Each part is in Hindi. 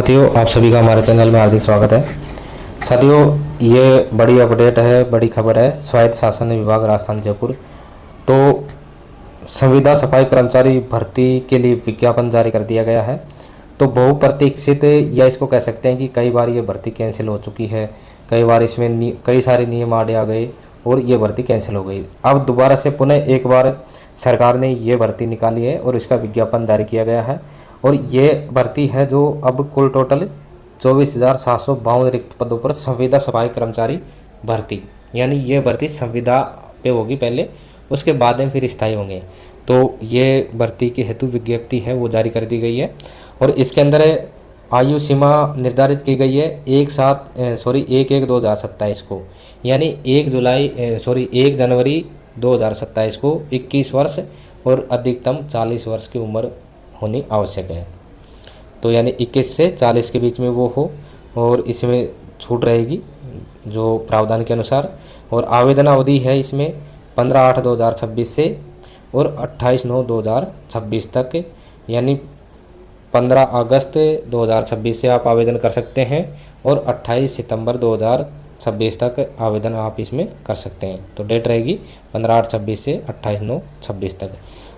साथियों, आप सभी का हमारे चैनल में हार्दिक स्वागत है। साथियों, ये बड़ी अपडेट है, बड़ी खबर है। स्वायत्त शासन विभाग राजस्थान जयपुर तो संविदा सफाई कर्मचारी भर्ती के लिए विज्ञापन जारी कर दिया गया है। तो बहुप्रतीक्षित या इसको कह सकते हैं कि कई बार ये भर्ती कैंसिल हो चुकी है। कई बार इसमें कई सारे नियम आड़े आ गए और ये भर्ती कैंसिल हो गई। अब दोबारा से पुनः एक बार सरकार ने ये भर्ती निकाली है और इसका विज्ञापन जारी किया गया है। और ये भर्ती है जो अब कुल टोटल 24,752 रिक्त पदों पर संविदा सफाई कर्मचारी भर्ती, यानी ये भर्ती संविदा पे होगी पहले, उसके बाद में फिर स्थायी होंगे। तो ये भर्ती के हेतु विज्ञप्ति है वो जारी कर दी गई है और इसके अंदर आयु सीमा निर्धारित की गई है 1/1/2027 को, यानी 1 जनवरी 2027 को 21 वर्ष और अधिकतम 40 वर्ष की उम्र होनी आवश्यक है। तो यानी 21 से 40 के बीच में वो हो और इसमें छूट रहेगी जो प्रावधान के अनुसार। और आवेदन अवधि है इसमें 15/8/2026 से और 28/9/2026 तक, यानी 15 अगस्त 2026 से आप आवेदन कर सकते हैं और 28 सितंबर 2026 तक आवेदन आप इसमें कर सकते हैं। तो डेट रहेगी 15/8/26 से 28/9/26 तक।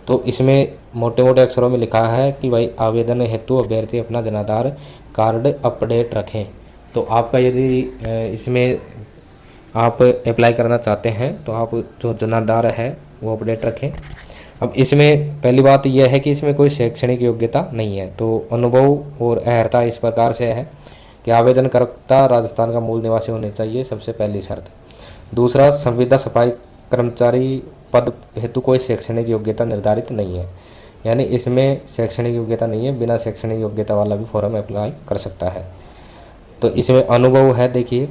तो इसमें मोटे मोटे अक्षरों में लिखा है कि भाई आवेदन हेतु अभ्यर्थी अपना जनाधार कार्ड अपडेट रखें। तो आपका यदि इसमें आप अप्लाई करना चाहते हैं तो आप जो जनाधार है वो अपडेट रखें। अब इसमें पहली बात यह है कि इसमें कोई शैक्षणिक योग्यता नहीं है। तो अनुभव और अर्हता इस प्रकार से है कि आवेदनकर्ता राजस्थान का मूल निवासी होने चाहिए, सबसे पहली शर्त। दूसरा, संविदा सफाई कर्मचारी पद हेतु कोई शैक्षणिक योग्यता निर्धारित नहीं है, यानी इसमें शैक्षणिक योग्यता नहीं है, बिना शैक्षणिक योग्यता वाला भी फॉर्म अप्लाई कर सकता है। तो इसमें अनुभव है, देखिए,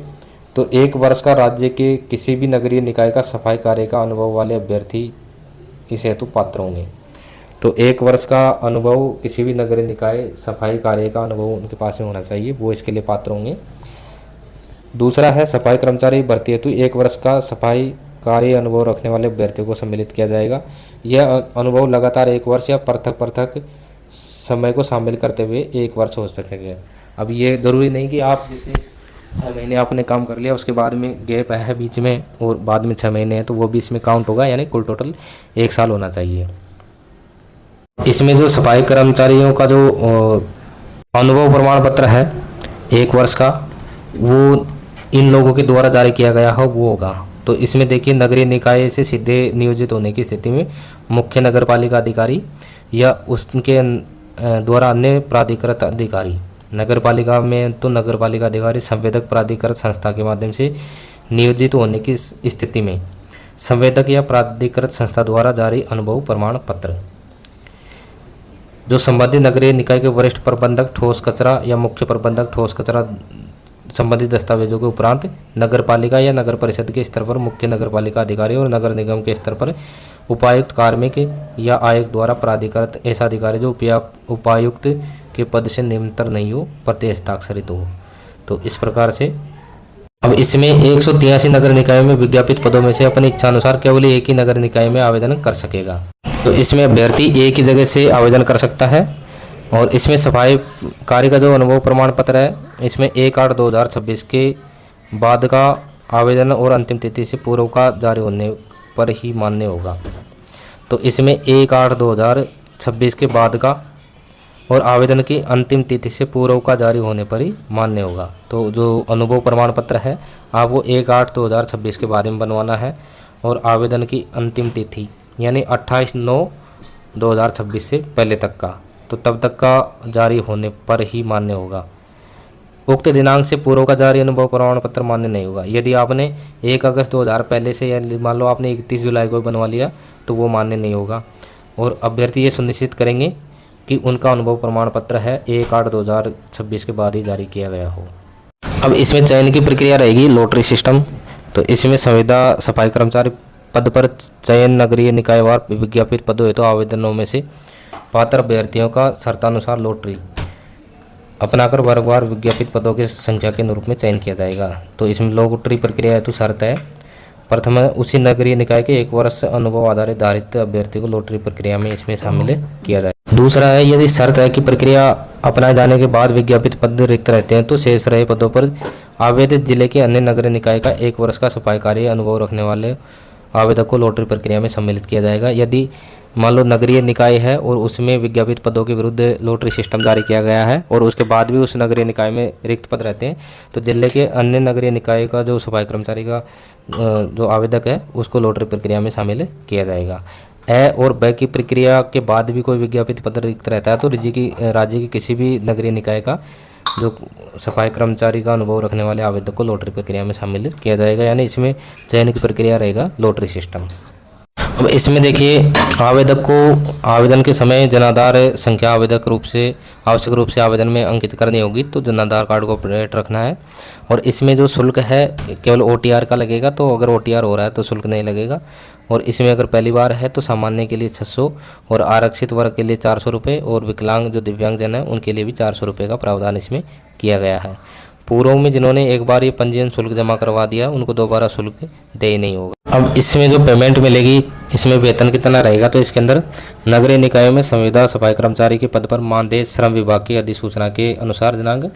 तो 1 वर्ष का राज्य के किसी भी नगरीय निकाय का सफाई कार्य का अनुभव वाले अभ्यर्थी इस हेतु पात्र होंगे। तो 1 वर्ष का अनुभव किसी भी नगरीय निकाय सफाई कार्य का अनुभव उनके पास में होना चाहिए, वो इसके लिए पात्र होंगे। दूसरा है, सफाई कर्मचारी भर्ती हेतु 1 वर्ष का सफाई कार्य अनुभव रखने वाले अभ्यर्थियों को सम्मिलित किया जाएगा। यह अनुभव लगातार 1 वर्ष या पृथक समय को शामिल करते हुए 1 वर्ष हो सकेगा। अब ये ज़रूरी नहीं कि आप जैसे 6 महीने आपने काम कर लिया, उसके बाद में गैप है बीच में और बाद में 6 महीने हैं, तो वो भी इसमें काउंट होगा, यानी कुल टोटल 1 साल होना चाहिए। इसमें जो सफाई कर्मचारियों का जो अनुभव प्रमाण पत्र है 1 वर्ष का, वो इन लोगों के द्वारा जारी किया गया हो वो होगा। तो इसमें देखिए, नगरीय निकाय से सीधे नियोजित होने की स्थिति में मुख्य नगरपालिका अधिकारी या उसके द्वारा अन्य प्राधिकृत अधिकारी, नगरपालिका में तो नगरपालिका अधिकारी संवेदक प्राधिकृत संस्था के माध्यम से नियोजित होने की स्थिति में संवेदक या प्राधिकृत संस्था द्वारा जारी अनुभव प्रमाण पत्र, जो संबंधित नगरीय निकाय के वरिष्ठ प्रबंधक ठोस कचरा या मुख्य प्रबंधक ठोस कचरा संबंधित दस्तावेजों के उपरांत नगर पालिका या नगर परिषद के स्तर पर मुख्य नगरपालिका अधिकारी और नगर निगम के स्तर पर उपायुक्त कार्मिक या आयुक्त द्वारा प्राधिकृत ऐसा अधिकारी जो उपायुक्त के पद से निम्नतर नहीं हो, प्रति हस्ताक्षरित हो। तो इस प्रकार से अब इसमें 183 नगर निकायों में विज्ञापित पदों में से अपनी इच्छानुसार केवल एक ही नगर निकाय में आवेदन कर सकेगा। तो इसमें अभ्यर्थी एक ही जगह से आवेदन कर सकता है। और इसमें सफाई कार्य का जो अनुभव प्रमाण पत्र है, इसमें 1/8/2026 के बाद का आवेदन और अंतिम तिथि से पूर्व का जारी होने पर ही मान्य होगा। तो इसमें 1/8/2026 के बाद का और आवेदन की अंतिम तिथि से पूर्व का जारी होने पर ही मान्य होगा। तो जो अनुभव प्रमाण पत्र है आपको 1/8/2026 के बाद में बनवाना है और आवेदन की अंतिम तिथि यानी 28/9/2026 से पहले तक का, तो तब तक का जारी होने पर ही मान्य होगा। उक्त दिनांक से पूर्व का जारी अनुभव प्रमाण पत्र मान्य नहीं होगा। यदि आपने 1 अगस्त 2000 पहले से, या मान लो आपने 31 जुलाई को बनवा लिया, तो वो मान्य नहीं होगा। और अभ्यर्थी ये सुनिश्चित करेंगे कि उनका अनुभव प्रमाण पत्र है 1/8/2026 के बाद ही जारी किया गया हो। अब इसमें चयन की प्रक्रिया रहेगी लॉटरी सिस्टम। तो इसमें संविदा सफाई कर्मचारी पद पर चयन नगरीय निकायवार विज्ञापित पदों हेतु आवेदनों में से पात्र अभ्यर्थियों का शर्तानुसार लॉटरी अपनाकर वर्गवार विज्ञापित पदों की संख्या के अनुरूप में चयन किया जाएगा। तो इसमें लॉटरी प्रक्रिया हेतु शर्त है, प्रथम उसी नगरीय निकाय के 1 वर्ष अनुभव आधारित अभ्यर्थी को लॉटरी प्रक्रिया में इसमें शामिल किया जाए। दूसरा है, यदि शर्त है कि प्रक्रिया अपनाए जाने के बाद विज्ञापित पद रिक्त रहते हैं तो शेष रहे पदों पर आवेदित जिले के अन्य नगरीय निकाय का 1 वर्ष का सफाई कार्य अनुभव रखने वाले आवेदक को लॉटरी प्रक्रिया में सम्मिलित किया जाएगा। यदि मान लो नगरीय निकाय है और उसमें विज्ञापित पदों के विरुद्ध लॉटरी सिस्टम जारी किया गया है और उसके बाद भी उस नगरीय निकाय में रिक्त पद रहते हैं, तो जिले के अन्य नगरीय निकाय का जो सफाई कर्मचारी का जो आवेदक है उसको लॉटरी प्रक्रिया में शामिल किया जाएगा। ए और ब की प्रक्रिया के बाद भी कोई विज्ञापित पद रिक्त रहता है तो राज्य की किसी भी नगरीय निकाय का जो सफाई कर्मचारी का अनुभव रखने वाले आवेदक को लॉटरी प्रक्रिया में शामिल किया जाएगा, यानी इसमें चयन की प्रक्रिया रहेगा लॉटरी सिस्टम। अब इसमें देखिए, आवेदक को आवेदन के समय जनाधार संख्या आवश्यक रूप से आवेदन में अंकित करनी होगी, तो जनाधार कार्ड को अपडेट रखना है। और इसमें जो शुल्क है केवल OTR का लगेगा, तो अगर OTR हो रहा है तो शुल्क नहीं लगेगा। और इसमें अगर पहली बार है तो सामान्य के लिए 600 और आरक्षित वर्ग के लिए 400 रुपये और विकलांग जो दिव्यांगजन है उनके लिए भी 400 रुपये का प्रावधान इसमें किया गया है। पूर्व में जिन्होंने एक बार ये पंजीयन शुल्क जमा करवा दिया उनको दोबारा शुल्क दे नहीं होगा। अब इसमें जो पेमेंट मिलेगी, इसमें वेतन कितना रहेगा, तो इसके अंदर नगरीय निकायों में संविदा सफाई कर्मचारी के पद पर मानदेय श्रम विभाग की अधिसूचना के अनुसार दिनांक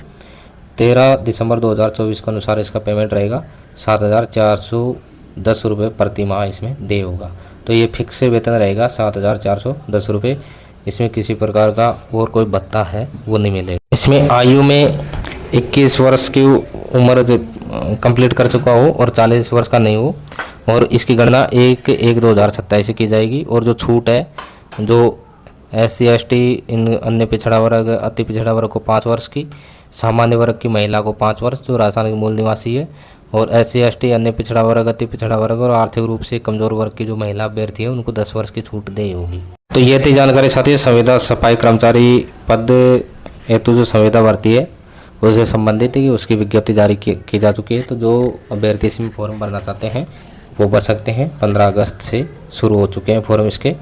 13 दिसंबर 2024 के अनुसार इसका पेमेंट रहेगा 7,410 रुपये प्रति माह इसमें दे होगा। तो ये फिक्स वेतन रहेगा 7,410 रुपये, इसमें किसी प्रकार का और कोई भत्ता है वो नहीं मिलेगा। इसमें आयु में 21 वर्ष की उम्र कंप्लीट कर चुका हो और 40 वर्ष का नहीं हो, और इसकी गणना 1/1/2027 से की जाएगी। और जो छूट है, जो SC ST इन अन्य पिछड़ा वर्ग अति पिछड़ा वर्ग को 5 वर्ष की, सामान्य वर्ग की महिला को 5 वर्ष जो राजस्थान के मूल निवासी है, और SC ST अन्य पिछड़ा वर्ग अति पिछड़ा वर्ग और आर्थिक रूप से कमजोर वर्ग की जो महिला अभ्यर्थी है उनको 10 वर्ष की छूट दी होगी। तो ये थी जानकारी साथी संविदा सफाई कर्मचारी पद हेतु जो संविदा भर्ती है उससे संबंधित है कि उसकी विज्ञप्ति जारी की जा चुकी है। तो जो अभ्यर्थी इसमें फॉर्म भरना चाहते हैं वो भर सकते हैं। 15 अगस्त से शुरू हो चुके हैं फॉर्म इसके।